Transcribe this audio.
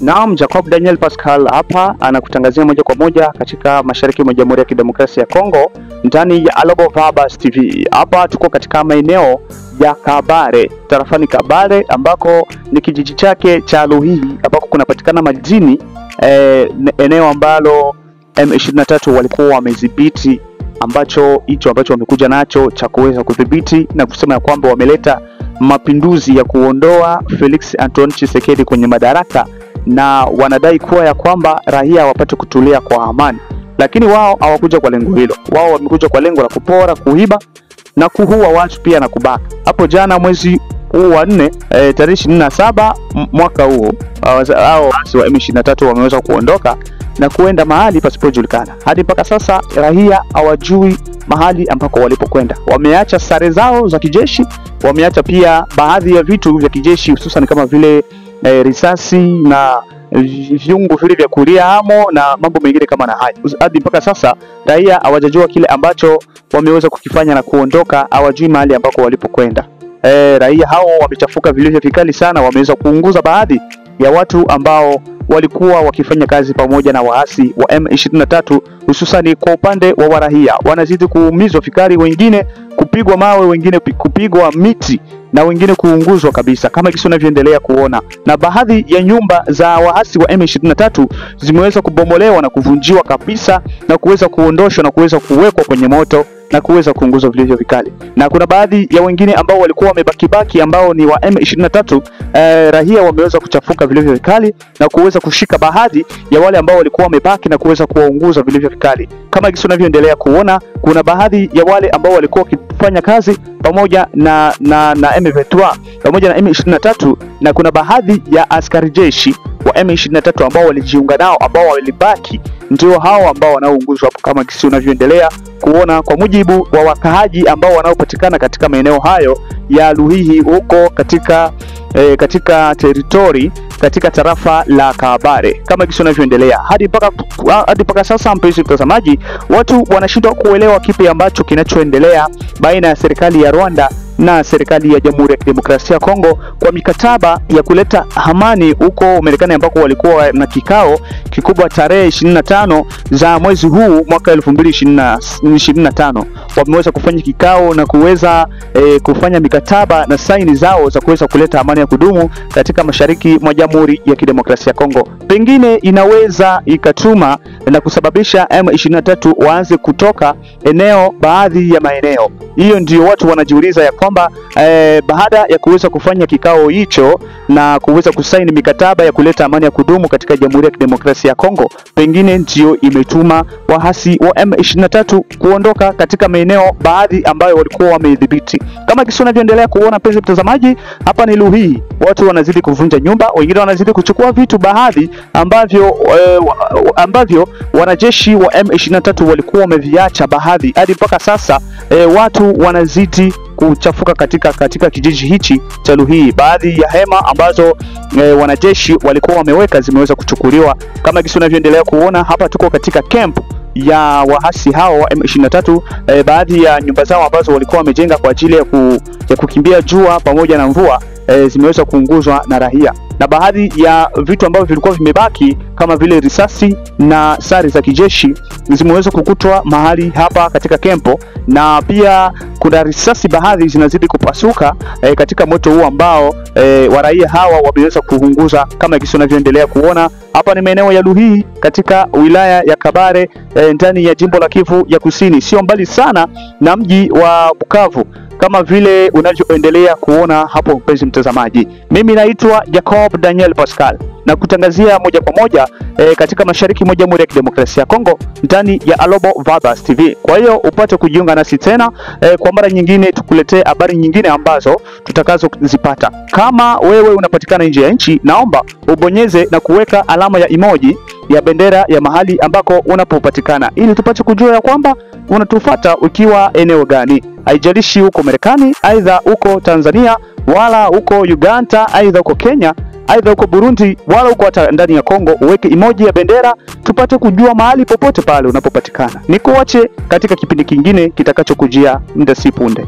Naam, Jacob Daniel Pascal hapa anakutangazia moja kwa moja katika mashariki mwa Jamhuri ya Kidemokrasia ya Kongo ndani ya Alobo Vabas TV. Hapa tuko katika maeneo ya Kabare, tarafani Kabare, ambako ni kijiji chake cha Luhihi, ambako kunapatikana madini eneo ambalo M23 walikuwa wamedhibiti, ambacho wamekuja nacho cha kuweza kudhibiti na kusema ya kwamba wameleta mapinduzi ya kuondoa Felix Antoine Tshisekedi kwenye madaraka, na wanadai kuwa ya kwamba raia wapate kutulia kwa amani. Lakini wao hawakuja kwa lengo hilo. Wao wamekuja kwa lengo la kupora, kuiba na kuua watu pia na kubaka. Hapo jana mwezi huu wa 4 tarehe 27 mwaka huu, hao waasi wa M23 wameweza kuondoka na kuenda mahali pasipojulikana. Hadi mpaka sasa raia hawajui mahali ambako walipokwenda. Wameacha sare zao za kijeshi, wameacha pia baadhi ya vitu vya kijeshi, hususan kama vile risasi na viungo vile vya kulia amo na mambo mengine kama na hayo. Hadi mpaka sasa raia hawajajua kile ambacho wameweza kukifanya na kuondoka, hawajui mahali ambako walipokwenda. Raia hao wamechafuka vilivyo vikali sana, wameweza kuunguza baadhi ya watu ambao walikuwa wakifanya kazi pamoja na waasi wa M23, hususani kwa upande wa warahia. Wanazidi kuumizwa vikali, wengine kupigwa mawe, wengine kupigwa miti na wengine kuunguzwa kabisa kama kisi unavyoendelea kuona. Na baadhi ya nyumba za waasi wa M23 zimeweza kubomolewa na kuvunjiwa kabisa na kuweza kuondoshwa na kuweza kuwekwa kwenye moto na kuweza kuunguzwa vilivyo vikali. Na kuna baadhi ya wengine ambao walikuwa wamebaki ambao ni wa M23, raia wameweza kuchafuka vilivyo vikali na kuweza kushika baadhi ya wale ambao walikuwa wamebaki na kuweza kuwaunguza vilivyo vikali. Kama kisi unavyoendelea kuona, kuna baadhi ya wale ambao walikuwa wakifanya kazi pamoja na M23 pamoja na M23, na kuna baadhi ya askari jeshi wa M23 ambao walijiunga nao, ambao walibaki, ndio hao ambao wanaounguzwa hapo kama kisi unavyoendelea kuona, kwa mujibu wa wakaaji ambao wanaopatikana katika maeneo hayo ya Luhihi huko katika territory katika tarafa la Kabare kama kisi unavyoendelea. Hadi mpaka sasa, mpenzi mtazamaji, watu wanashindwa kuelewa kipi ambacho kinachoendelea baina ya serikali ya Rwanda na serikali ya Jamhuri ya Kidemokrasia ya Kongo kwa mikataba ya kuleta amani huko Marekani, ambako walikuwa na kikao kikubwa tarehe 25 za mwezi huu mwaka 2025. Wameweza kufanya kikao na kuweza kufanya mikataba na saini zao za kuweza kuleta amani ya kudumu katika mashariki mwa Jamhuri ya Kidemokrasia ya Kongo. Pengine inaweza ikatuma na kusababisha M23 waanze kutoka baadhi ya maeneo. Hiyo ndio watu wanajiuliza ya kwamba baada ya kuweza kufanya kikao hicho na kuweza kusaini mikataba ya kuleta amani ya kudumu katika Jamhuri ya Kidemokrasia ya Kongo, pengine ndio imetuma waasi wa M23 kuondoka katika maeneo baadhi ambayo walikuwa wamedhibiti. Kama kisi unavyoendelea kuona, penzi mtazamaji, hapa ni Luhihi. Watu wanazidi kuvunja nyumba, wengine wanazidi kuchukua vitu baadhi ambavyo wanajeshi wa M23 walikuwa wameviacha baadhi. Hadi mpaka sasa watu wanazidi kuchafuka katika kijiji hichi cha Luhihi. Baadhi ya hema ambazo wanajeshi walikuwa wameweka zimeweza kuchukuliwa. Kama kisi unavyoendelea kuona, hapa tuko katika camp ya waasi hao wa M23. Baadhi ya nyumba zao ambazo walikuwa wamejenga kwa ajili ya kukimbia jua pamoja na mvua zimeweza kuunguzwa na raia, na baadhi ya vitu ambavyo vilikuwa vimebaki kama vile risasi na sare za kijeshi zimeweza kukutwa mahali hapa katika kempo, na pia kuna risasi baadhi zinazidi kupasuka katika moto huu ambao waraia hawa wameweza kuunguza. Kama kisi unavyoendelea kuona, hapa ni maeneo ya Luhihi katika wilaya ya Kabare ndani ya jimbo la Kivu ya Kusini, sio mbali sana na mji wa Bukavu kama vile unavyoendelea kuona hapo, mpenzi mtazamaji. Mimi naitwa Jacob Daniel Pascal. na kutangazia moja kwa moja katika mashariki mwa Jamhuri ya Kidemokrasia ya Kongo ndani ya Alobo Verbas TV. Kwa hiyo upate kujiunga nasi tena kwa mara nyingine, tukuletee habari nyingine ambazo tutakazo zipata. Kama wewe unapatikana nje ya nchi, naomba ubonyeze na kuweka alama ya emoji ya bendera ya mahali ambako unapopatikana, ili tupate kujua ya kwamba unatufuata ukiwa eneo gani. Haijalishi uko Marekani, aidha uko Tanzania, wala uko Uganda, aidha uko Kenya, aidha uko Burundi, wala uko hata ndani ya Kongo, uweke emoji ya bendera tupate kujua mahali popote pale unapopatikana. Nikuache katika kipindi kingine kitakachokujia muda si punde.